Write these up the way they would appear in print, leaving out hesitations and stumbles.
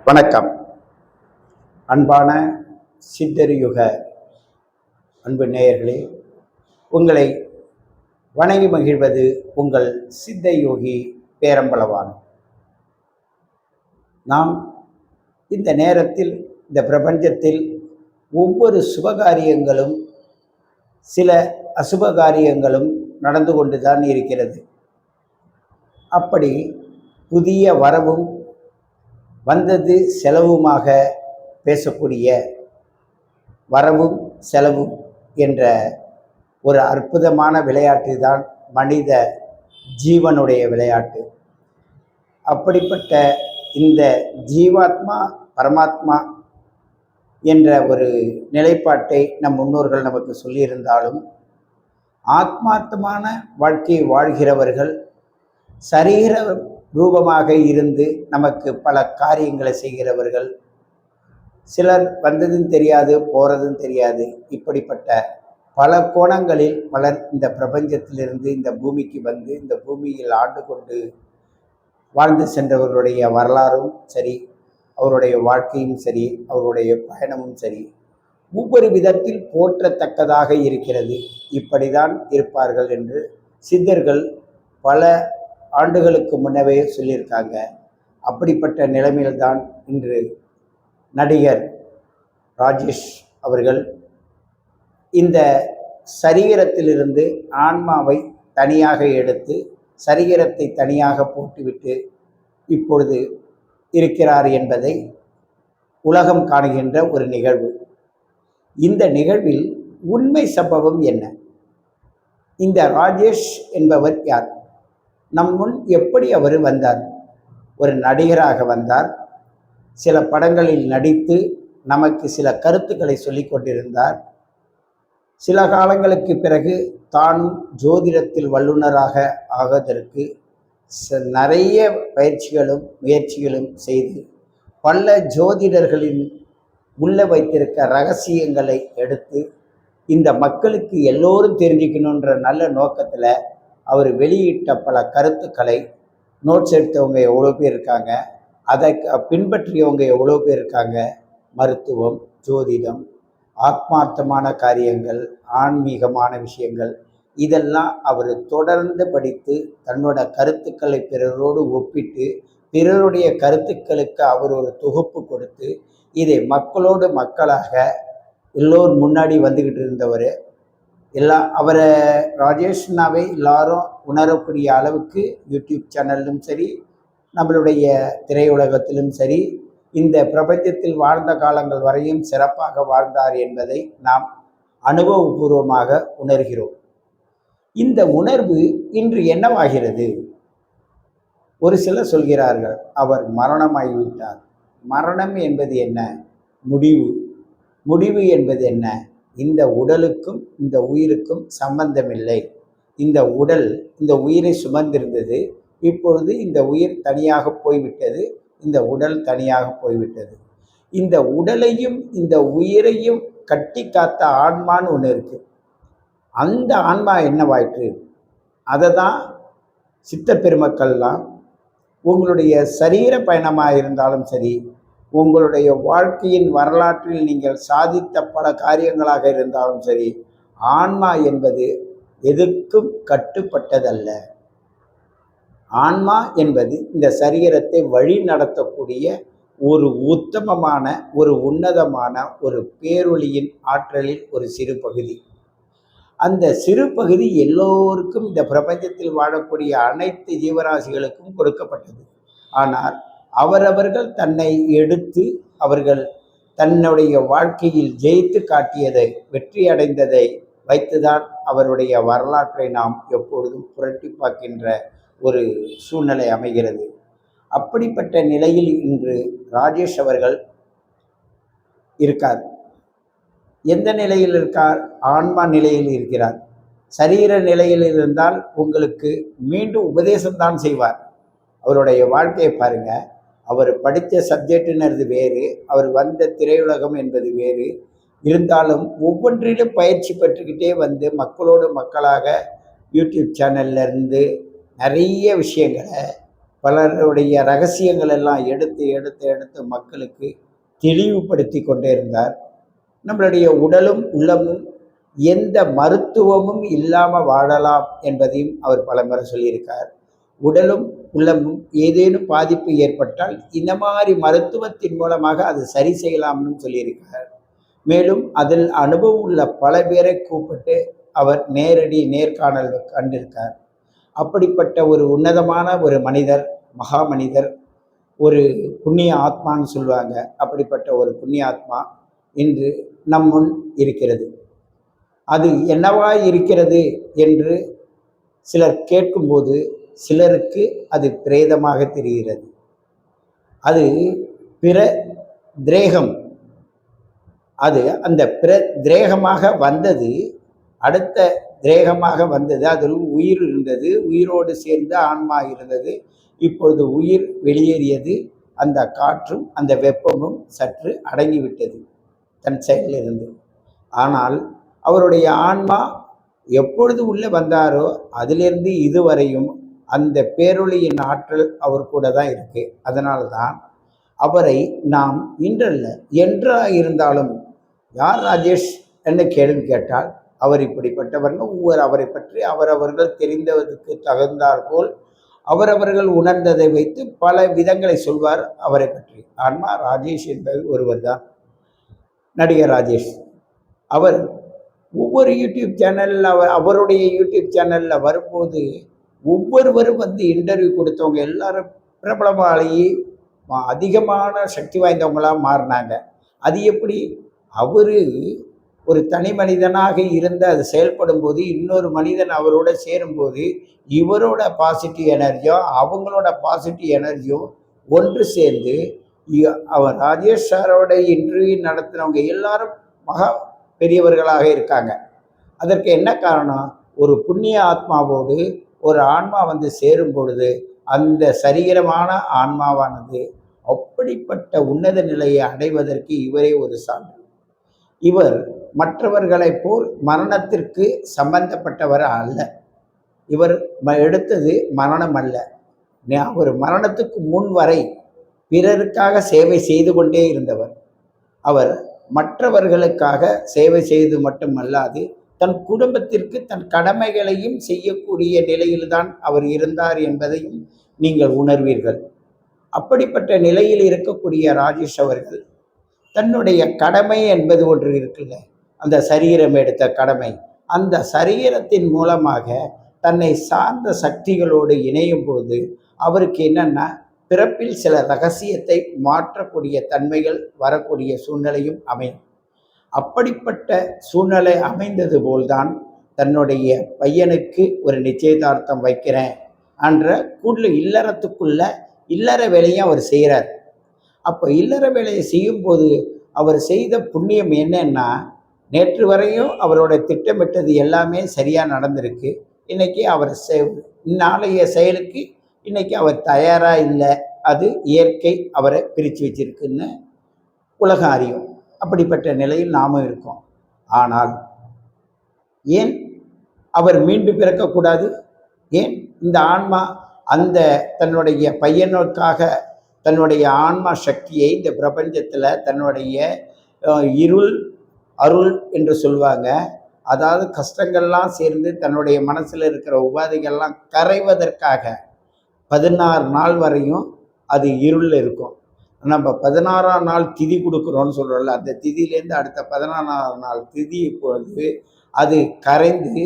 வணக்கம். அன்பான சித்தரியுக அன்பு நேயர்களே, உங்களை வணங்கி மகிழ்வது உங்கள் சித்த யோகி பேரம்பளவான். நாம் இந்த நேரத்தில் இந்த பிரபஞ்சத்தில் ஒவ்வொரு சுபகாரியங்களும் சில அசுபகாரியங்களும் நடந்து கொண்டுதான் இருக்கிறது. அப்படி புதிய வரவும் வந்தது செலவுமாக பேசக்கூடிய வரவும் செலவும் என்ற ஒரு அற்புதமான விளையாட்டு தான் மனித ஜீவனுடைய விளையாட்டு. அப்படிப்பட்ட இந்த ஜீவாத்மா பரமாத்மா என்ற ஒரு நிலைப்பாட்டை நம் முன்னோர்கள் நமக்கு சொல்லியிருந்தாலும், ஆத்மார்த்தமான வாழ்க்கையை வாழ்கிறவர்கள் சரீர ரூபமாக இருந்து நமக்கு பல காரியங்களை செய்கிறவர்கள், சிலர் வந்ததும் தெரியாது போகிறதும் தெரியாது. இப்படிப்பட்ட பல கோணங்களில் பலர் இந்த பிரபஞ்சத்திலிருந்து இந்த பூமிக்கு வந்து இந்த பூமியில் ஆண்டு கொண்டு வாழ்ந்து சென்றவர்களுடைய வரலாறும் சரி, அவருடைய வாழ்க்கையும் சரி, அவருடைய பயணமும் சரி, ஒவ்வொரு விதத்தில் போற்றத்தக்கதாக இருக்கிறது. இப்படிதான் இருப்பார்கள் என்று சித்தர்கள் பல ஆண்டுகளுக்கு முன்னவே சொல்லியிருக்காங்க. அப்படிப்பட்ட நிலைமையில்தான் இன்று நடிகர் ராஜேஷ் அவர்கள் இந்த சரீரத்திலிருந்து ஆன்மாவை தனியாக எடுத்து சரீரத்தை தனியாக போட்டுவிட்டு இப்பொழுது இருக்கிறார் என்பதை உலகம் காணுகின்ற ஒரு நிகழ்வு. இந்த நிகழ்வில் உண்மை சம்பவம் என்ன? இந்த ராஜேஷ் என்பவர் யார்? நம் முன் எப்படி அவர் வந்தார்? ஒரு நடிகராக வந்தார். சில படங்களில் நடித்து நமக்கு சில கருத்துக்களை சொல்லி கொண்டிருந்தார். சில காலங்களுக்கு பிறகு தானும் ஜோதிடத்தில் வல்லுநராக ஆவதற்கு நிறைய பயிற்சிகளும் முயற்சிகளும் செய்து பல ஜோதிடர்களின் உள்ள வைத்திருக்க ரகசியங்களை எடுத்து இந்த மக்களுக்கு எல்லோரும் தெரிஞ்சுக்கணுன்ற நல்ல நோக்கத்தில் அவர் வெளியிட்ட பல கருத்துக்களை நோட்ஸ் எடுத்தவங்க எவ்வளோ பேர் இருக்காங்க, அதை பின்பற்றியவங்க எவ்வளோ பேர் இருக்காங்க. மருத்துவம், ஜோதிடம், ஆத்மார்த்தமான காரியங்கள், ஆன்மீகமான விஷயங்கள், இதெல்லாம் அவர் தொடர்ந்து படித்து தன்னோட கருத்துக்களை பிறரோடு ஒப்பிட்டு பிறருடைய கருத்துக்களுக்கு அவர் ஒரு தொகுப்பு கொடுத்து இதை மக்களோடு மக்களாக எல்லோரும் முன்னாடி வந்துக்கிட்டு இருந்தவர். அவரை ராஜேஷ்னாவே எல்லாரும் உணரக்கூடிய அளவுக்கு யூடியூப் சேனல்லும் சரி, நம்மளுடைய திரையுலகத்திலும் சரி, இந்த பிரபஞ்சத்தில் வாழ்ந்த காலங்கள் வரையும் சிறப்பாக வாழ்ந்தார் என்பதை நாம் அனுபவபூர்வமாக உணர்கிறோம். இந்த உணர்வு இன்று என்னவாகிறது? ஒரு சிலர் சொல்கிறார்கள் அவர் மரணமாகிவிட்டார். மரணம் என்பது என்ன? முடிவு என்பது என்ன? இந்த உடலுக்கும் இந்த உயிருக்கும் சம்பந்தமில்லை. இந்த உடல் இந்த உயிரை சுமந்திருந்தது. இப்பொழுது இந்த உயிர் தனியாக போய்விட்டது, இந்த உடல் தனியாக போய்விட்டது. இந்த உடலையும் இந்த உயிரையும் கட்டி காத்த ஆன்மான்னு ஒன்று இருக்கு. அந்த ஆன்மா என்னவாயிற்று? அதை தான் சித்த பெருமக்கள்லாம் உங்களுடைய சரீர பயணமாக இருந்தாலும் சரி, உங்களுடைய வாழ்க்கையின் வரலாற்றில் நீங்கள் சாதித்த பல காரியங்களாக இருந்தாலும் சரி, ஆன்மா என்பது எதற்கும் கட்டுப்பட்டதல்ல. ஆன்மா என்பது இந்த சரீரத்தை வழி நடத்தக்கூடிய ஒரு உத்தமமான ஒரு உன்னதமான ஒரு பேரொளியின் ஆற்றலில் ஒரு சிறு பகுதி. அந்த சிறு பகுதி எல்லோருக்கும் இந்த பிரபஞ்சத்தில் வாழக்கூடிய அனைத்து ஜீவராசிகளுக்கும் கொடுக்கப்பட்டது. ஆனால் அவரவர்கள் தன்னை எடுத்து அவர்கள் தன்னுடைய வாழ்க்கையில் ஜெயித்து காட்டியதை, வெற்றி அடைந்ததை வைத்துதான் அவருடைய வரலாற்றை நாம் எப்பொழுதும் புரட்டி பார்க்கின்ற ஒரு சூழ்நிலை அமைகிறது. அப்படிப்பட்ட நிலையில் இன்று ராஜேஷ் அவர்கள் இருக்கார். எந்த நிலையில் இருக்கார்? ஆன்மா நிலையில் இருக்கிறார். சரீர நிலையில் இருந்தால் உங்களுக்கு மீண்டும் உபதேசம்தான் செய்வார். அவருடைய வாழ்க்கையை பாருங்க. அவர் படித்த சப்ஜெக்டுன்றது வேறு, அவர் வந்த திரையுலகம் என்பது வேறு. இருந்தாலும் ஒவ்வொன்றிலும் பயிற்சி பெற்றுக்கிட்டே வந்து மக்களோடு மக்களாக யூடியூப் சேனல்லேருந்து நிறைய விஷயங்களை பலருடைய ரகசியங்கள் எல்லாம் எடுத்து எடுத்து எடுத்து மக்களுக்கு தெளிவுபடுத்தி கொண்டே இருந்தார். நம்மளுடைய உடலும் உள்ளமும் எந்த மருத்துவமும் இல்லாமல் வாழலாம் என்பதையும் அவர் பலமுறை சொல்லியிருக்கார். உடலும் உள்ளமும் ஏதேனும் பாதிப்பு ஏற்பட்டால் இந்த மாதிரி மருத்துவத்தின் மூலமாக அது சரி செய்யலாம்னு சொல்லியிருக்கார். மேலும் அதில் அனுபவம் உள்ள பல பேரை கூப்பிட்டு அவர் நேர்காணல் கண்டிருக்கார். அப்படிப்பட்ட ஒரு உன்னதமான ஒரு மனிதர், மகா மனிதர், ஒரு புண்ணிய ஆத்மான்னு சொல்லுவாங்க. அப்படிப்பட்ட ஒரு புண்ணிய ஆத்மா இன்று நம் முன் இருக்கிறது. அது என்னவா இருக்கிறது என்று சிலர் கேட்கும்போது சிலருக்கு அது பிரேதமாக தெரிகிறது. அது பிற திரேகம். அது அந்த பிற திரேகமாக வந்தது, அடுத்த திரேகமாக வந்தது. அதில் உயிர் இருந்தது, உயிரோடு சேர்ந்து ஆன்மா இருந்தது. இப்பொழுது உயிர் வெளியேறியது. அந்த காற்றும் அந்த வெப்பமும் சற்று அடங்கிவிட்டது தன் செயலிலிருந்து. ஆனால் அவருடைய ஆன்மா எப்பொழுது உள்ளே வந்தாரோ அதிலிருந்து இதுவரையும் அந்த பேரொளியின் ஆற்றல் அவர் கூட தான் இருக்கு. அதனால்தான் அவரை நாம் இன்றல்ல என்றா இருந்தாலும் யார் ராஜேஷ் என்ன கேள்வி கேட்டால் அவர் இப்படிப்பட்டவர்கள் ஒவ்வொரு அவரை பற்றி அவரவர்கள் தெரிந்ததற்கு தகுந்தாற் போல் அவரவர்கள் உணர்ந்ததை வைத்து பல விதங்களை சொல்வார் அவரை பற்றி. ஆன்மா ராஜேஷ் என்பது ஒருவர் தான், நடிகர் ராஜேஷ். அவர் ஒவ்வொரு யூடியூப் சேனலில் அவருடைய யூடியூப் சேனலில் வரும்போது ஒவ்வொருவரும் வந்து இன்டர்வியூ கொடுத்தவங்க எல்லாரும் பிரபலமாகி அதிகமான சக்தி வாய்ந்தவங்களாக மாறினாங்க. அது எப்படி? அவர் ஒரு தனி மனிதனாக இருந்து அது செயல்படும் போது இன்னொரு மனிதன் அவரோட சேரும்போது இவரோட பாசிட்டிவ் எனர்ஜியும் அவங்களோட பாசிட்டிவ் எனர்ஜியும் ஒன்று சேர்ந்து அவர் ராஜேஷ் சாரோட இன்டர்வியூ நடத்தினவங்க எல்லாரும் மகா பெரியவர்களாக இருக்காங்க. அதற்கு என்ன காரணம்? ஒரு புண்ணிய ஆத்மாவோடு ஒரு ஆன்மா வந்து சேரும் பொழுது அந்த சரீரமான ஆன்மாவானது அப்படிப்பட்ட உன்னத நிலையை அடைவதற்கு இவரே ஒரு சான்று. இவர் மற்றவர்களைப் போல் மரணத்திற்கு சம்பந்தப்பட்டவர் அல்ல. இவர் எடுத்தது மரணம் அல்ல. அவர் மரணத்துக்கு முன் வரை பிறருக்காக சேவை செய்து கொண்டே இருந்தவர். அவர் மற்றவர்களுக்காக சேவை செய்து மட்டுமல்லாது தன் குடும்பத்திற்கு தன் கடமைகளையும் செய்யக்கூடிய நிலையில்தான் அவர் இருந்தார் என்பதையும் நீங்கள் உணர்வீர்கள். அப்படிப்பட்ட நிலையில் இருக்கக்கூடிய ராஜேஷ் அவர்கள் தன்னுடைய கடமை என்பது ஒன்று இருக்குல்ல, அந்த சரீரம் எடுத்த கடமை, அந்த சரீரத்தின் மூலமாக தன்னை சார்ந்த சக்திகளோடு இணையும் போது அவருக்கு என்னன்னா பிறப்பில் சில ரகசியத்தை மாற்றக்கூடிய தன்மைகள் வரக்கூடிய சூழ்நிலையும் அமையும். அப்படிப்பட்ட சூழ்நிலை அமைந்தது போல்தான் தன்னுடைய பையனுக்கு ஒரு நிச்சயதார்த்தம் வைக்கிறேன் என்ற இல்லறத்துக்குள்ள இல்லற வேலையும் அவர் செய்கிறார். அப்போ இல்லற வேலையை செய்யும்போது அவர் செய்த புண்ணியம் என்னன்னா, நேற்று வரையும் அவரோட திட்டமிட்டது எல்லாமே சரியாக நடந்திருக்கு. இன்னைக்கு அவர் நாளைய செயலுக்கு இன்னைக்கு அவர் தயாராக இல்லை. அது இயற்கை அவரை பிரித்து வச்சிருக்குன்னு உலகம் அறியும். அப்படிப்பட்ட நிலையில் நாமும் இருக்கோம். ஆனால் ஏன் அவர் மீண்டும் பிறக்கக்கூடாது? ஏன் இந்த ஆன்மா அந்த தன்னுடைய பையனுக்காக தன்னுடைய ஆன்மா சக்தியை இந்த பிரபஞ்சத்தில் தன்னுடைய இருள் அருள் என்று சொல்லுவாங்க, அதாவது கஷ்டங்கள்லாம் சேர்ந்து தன்னுடைய மனசில் இருக்கிற உபாதைகள்லாம் கரைவதற்காக 16 நாள் வரையும் அது இருளில் இருக்கும். நம்ம 16ஆம் நாள் திதி கொடுக்குறோன்னு சொல்கிறோம்ல, அந்த திதியிலேருந்து அடுத்த 16ஆம் நாள் திதி இப்பொழுது அது கரைந்து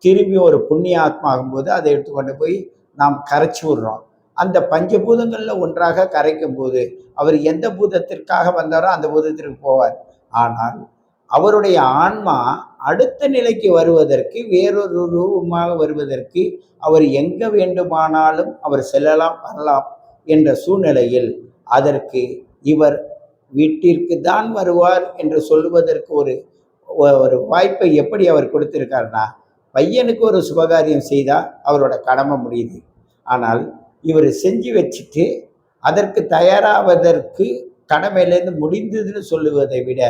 திரும்பி ஒரு புண்ணிய ஆத்மா ஆகும்போது அதை எடுத்துக்கொண்டு போய் நாம் கரைச்சி விடுறோம். அந்த பஞ்சபூதங்களில் ஒன்றாக கரைக்கும் போது அவர் எந்த பூதத்திற்காக வந்தாரோ அந்த பூதத்திற்கு போவார். ஆனால் அவருடைய ஆன்மா அடுத்த நிலைக்கு வருவதற்கு, வேறொரு ரூபமாக வருவதற்கு அவர் எங்கே வேண்டுமானாலும் அவர் செல்லலாம் வரலாம் என்ற சூழ்நிலையில் அதற்கு இவர் வீட்டிற்கு தான் வருவார் என்று சொல்லுவதற்கு ஒரு வாய்ப்பை எப்படி அவர் கொடுத்திருக்காருன்னா, பையனுக்கு ஒரு சுபகாரியம் செய்தால் அவரோட கடமை முடியுது. ஆனால் இவர் செஞ்சு வச்சுட்டு அதற்கு தயாராவதற்கு கடமையிலேருந்து முடிந்ததுன்னு சொல்லுவதை விட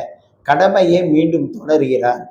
கடமையை மீண்டும் தொடர்கிறார்.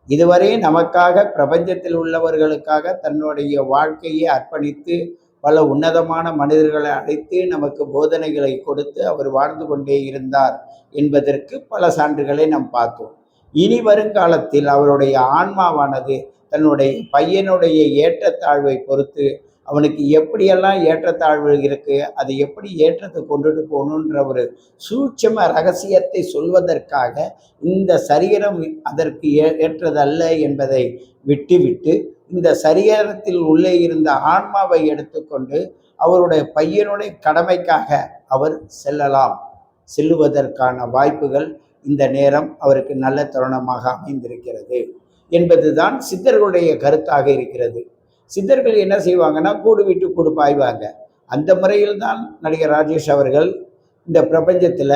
இதுவரை நமக்காக பிரபஞ்சத்தில் உள்ளவர்களுக்காக தன்னுடைய வாழ்க்கையை அர்ப்பணித்து பல உன்னதமான மனிதர்களை அழைத்து நமக்கு போதனைகளை கொடுத்து அவர் வாழ்ந்து கொண்டே இருந்தார் என்பதற்கு பல சான்றுகளை நாம் பார்த்தோம். இனி வருங்காலத்தில் அவருடைய ஆன்மாவானது தன்னுடைய பையனுடைய ஏற்றத்தாழ்வை பொறுத்து அவனுக்கு எப்படியெல்லாம் ஏற்றத்தாழ்வு இருக்கு, அது எப்படி ஏற்றத்தை கொண்டுட்டு போகணுன்ற ஒரு சூட்சம ரகசியத்தை சொல்வதற்காக இந்த சரீரம் அதற்கு ஏற்றதல்ல என்பதை விட்டுவிட்டு இந்த சரீரத்தில் உள்ளே இருந்த ஆன்மாவை எடுத்துக்கொண்டு அவருடைய பையனுடைய கடமைக்காக அவர் செல்லுவதற்கான வாய்ப்புகள் இந்த நேரம் அவருக்கு நல்ல தருணமாக அமைந்திருக்கிறது என்பதுதான் சித்தர்களுடைய கருத்தாக இருக்கிறது. சித்தர்கள் என்ன செய்வாங்கன்னா, கூடு விட்டு கூடு பாய்வாங்க. அந்த முறையில் தான் நடிகர் ராஜேஷ் அவர்கள் இந்த பிரபஞ்சத்தில்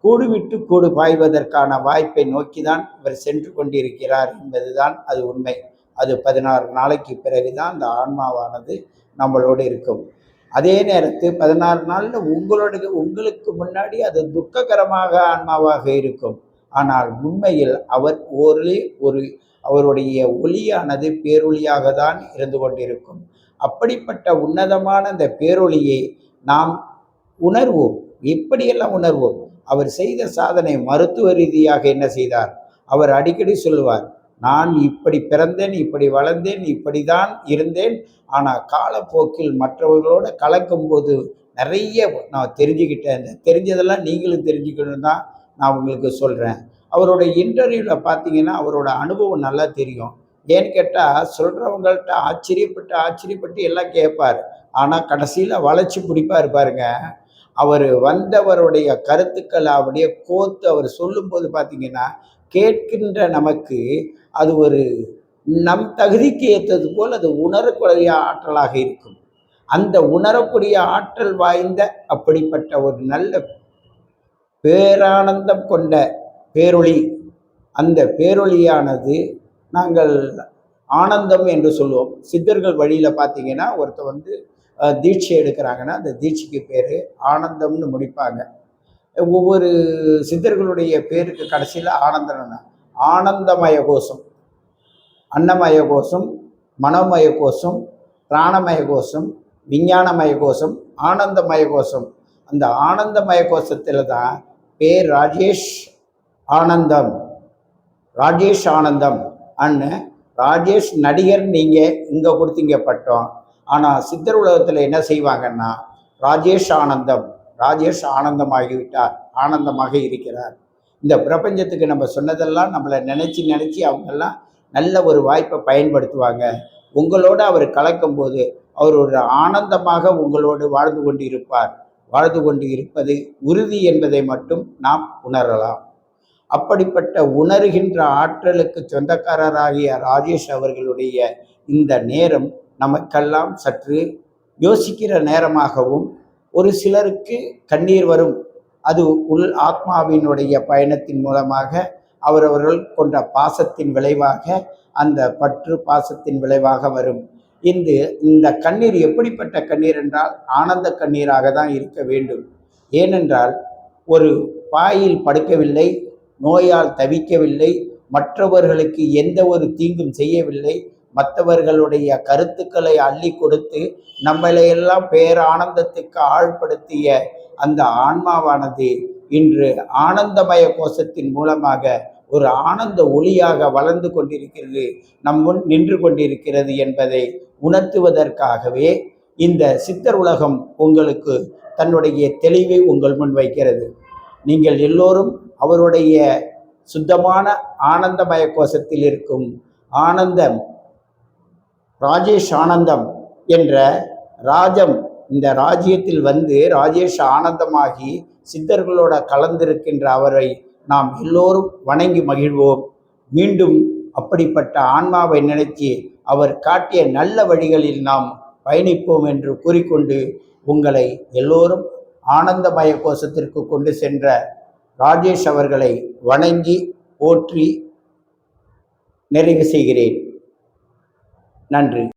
கூடு விட்டு கூடு பாய்வதற்கான வாய்ப்பை நோக்கி தான் இவர் சென்று கொண்டிருக்கிறார் என்பதுதான் அது உண்மை. அது 16 நாளைக்கு பிறகுதான் அந்த ஆன்மாவானது நம்மளோடு இருக்கும். அதே நேரத்தில் 16 நாளில் உங்களுக்கு முன்னாடி அது துக்ககரமாக ஆன்மாவாக இருக்கும். ஆனால் உண்மையில் அவர் அவருடைய ஒளியானது பேரொளியாக தான் இருந்து கொண்டிருக்கும். அப்படிப்பட்ட உன்னதமான அந்த பேரொளியை நாம் உணர்வோம். எப்படியெல்லாம் உணர்வோம்? அவர் செய்த சாதனை மருத்துவ ரீதியாக என்ன செய்தார்? அவர் அடிக்கடி சொல்லுவார், நான் இப்படி பிறந்தேன், இப்படி வளர்ந்தேன், இப்படிதான் இருந்தேன். ஆனால் காலப்போக்கில் மற்றவர்களோட கலக்கும்போது நிறைய நான் தெரிஞ்சுக்கிட்டேன். தெரிஞ்சதெல்லாம் நீங்களும் தெரிஞ்சுக்கணும் தான் நான் உங்களுக்கு சொல்கிறேன். அவரோட இன்டர்வியூவில் பார்த்தீங்கன்னா அவரோட அனுபவம் நல்லா தெரியும். ஏன்னு கேட்டால் சொல்கிறவங்கள்ட்ட ஆச்சரியப்பட்டு எல்லாம் கேட்பார். ஆனால் கடைசியில் வளைச்சி பிடிப்பார் பாருங்க. அவர் வந்தவருடைய கருத்துக்களை அப்படியே கோர்த்து அவர் சொல்லும்போது பார்த்தீங்கன்னா கேட்கின்ற நமக்கு அது ஒரு நம் தகுதிக்கு ஏற்றது போல் அது உணரக்கூடிய ஆற்றலாக இருக்கும். அந்த உணரக்கூடிய ஆற்றல் வாய்ந்த அப்படிப்பட்ட ஒரு நல்ல பேரானந்தம் கொண்ட பேரொளி, அந்த பேரொளியானது நாங்கள் ஆனந்தம் என்று சொல்லுவோம். சித்தர்கள் வழியில் பார்த்தீங்கன்னா ஒருத்தர் தீட்சை எடுக்கிறாங்கன்னா அந்த தீட்சைக்கு பேர் ஆனந்தம்னு முடிப்பாங்க. ஒவ்வொரு சித்தர்களுடைய பேருக்கு கடைசியில் ஆனந்தம்னா ஆனந்தமய கோஷம், அன்னமய கோஷம், மனோமய கோஷம், பிராணமய கோஷம், விஞ்ஞானமய கோஷம், ஆனந்தமய கோஷம். அந்த ஆனந்தமய கோஷத்தில் தான் பேர் ராஜேஷ் ஆனந்தம் அண்ணு ராஜேஷ் நடிகர் நீங்கள் இங்கே கொடுத்தீங்க பட்டோம். ஆனால் சித்தர் உலகத்தில் என்ன செய்வாங்கன்னா ராஜேஷ் ஆனந்தமாகிவிட்டார், ஆனந்தமாக இருக்கிறார். இந்த பிரபஞ்சத்துக்கு நம்ம சொன்னதெல்லாம் நம்மளை நினச்சி அவங்கெல்லாம் நல்ல ஒரு வாய்ப்பை பயன்படுத்துவாங்க. உங்களோடு அவர் கலக்கும்போது அவர் ஒரு ஆனந்தமாக உங்களோடு வாழ்ந்து கொண்டு இருப்பது உறுதி என்பதை மட்டும் நாம் உணரலாம். அப்படிப்பட்ட உணர்கின்ற ஆற்றலுக்கு சொந்தக்காரராகிய ராஜேஷ் அவர்களுடைய இந்த நேரம் நமக்கெல்லாம் சற்று யோசிக்கிற நேரமாகவும், ஒரு சிலருக்கு கண்ணீர் வரும். அது உள் ஆத்மாவினுடைய பயணத்தின் மூலமாக அவரவர்கள் கொண்ட பாசத்தின் விளைவாக, அந்த பற்று பாசத்தின் விளைவாக வரும். இந்த கண்ணீர் எப்படிப்பட்ட கண்ணீர் என்றால் ஆனந்த கண்ணீராக தான் இருக்க வேண்டும். ஏனென்றால் ஒரு பாயில் படுக்கவில்லை, நோயால் தவிக்கவில்லை, மற்றவர்களுக்கு எந்த ஒரு தீங்கும் செய்யவில்லை, மற்றவர்களுடைய கருத்துக்களை அள்ளி கொடுத்து நம்மளையெல்லாம் பேரானந்தத்துக்கு ஆழ்படுத்திய அந்த ஆன்மாவானது இன்று ஆனந்தமய கோஷத்தின் மூலமாக ஒரு ஆனந்த ஒளியாக வளர்ந்து கொண்டிருக்கிறது, நம் முன் நின்று கொண்டிருக்கிறது என்பதை உணர்த்துவதற்காகவே இந்த சித்தர் உலகம் உங்களுக்கு தன்னுடைய தெளிவை உங்கள் முன் வைக்கிறது. நீங்கள் எல்லோரும் அவருடைய சுத்தமான ஆனந்தமய கோஷத்தில் இருக்கும் ஆனந்தம், ராஜேஷ் ஆனந்தம் என்ற இந்த ராஜ்யத்தில் ராஜேஷ் ஆனந்தமாகி சித்தர்களோட கலந்திருக்கின்ற அவரை நாம் எல்லோரும் வணங்கி மகிழ்வோம். மீண்டும் அப்படிப்பட்ட ஆன்மாவை நினைத்து அவர் காட்டிய நல்ல வழிகளில் நாம் பயணிப்போம் என்று கூறிக்கொண்டு உங்களை எல்லோரும் ஆனந்தமய கோஷத்திற்கு கொண்டு சென்ற ராஜேஷ் அவர்களை வணங்கி போற்றி நிறைவு செய்கிறேன். நன்றி.